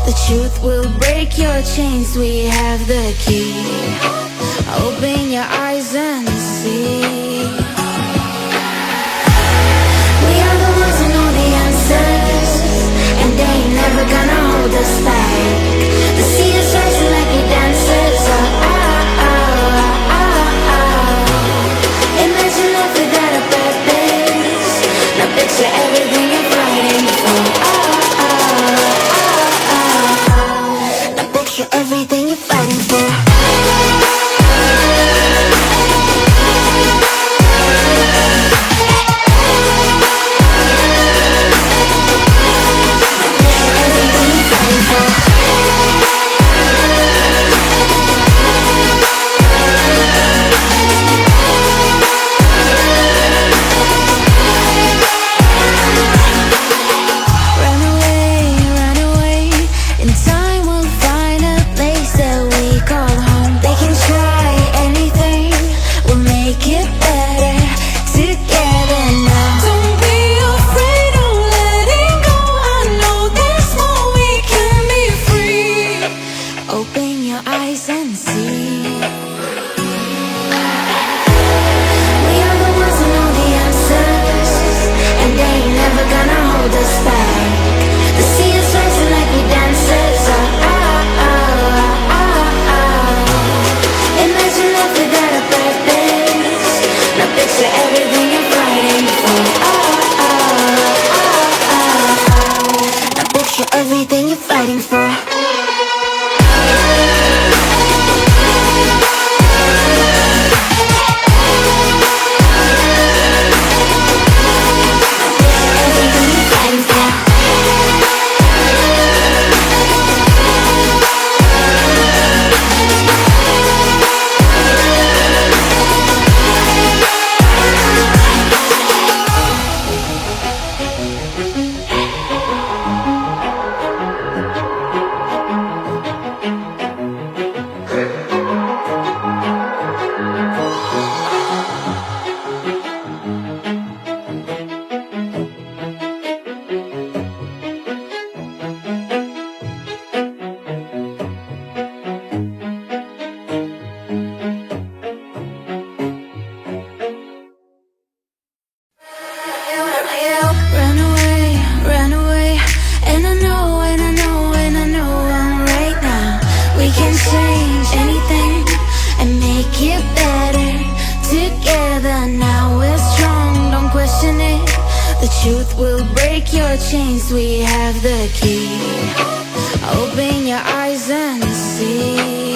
The truth will break your chains, we have the key. Open your eyes and see. We are the ones who know the answers, and they ain't never gonna hold us back. The sea is rising like we dancers. Imagine life without a purpose. Now picture everything you're fighting for. Now picture everything you're fighting for. Everything you're fighting for. Truth will break your chains, we have the key. Open your eyes and see.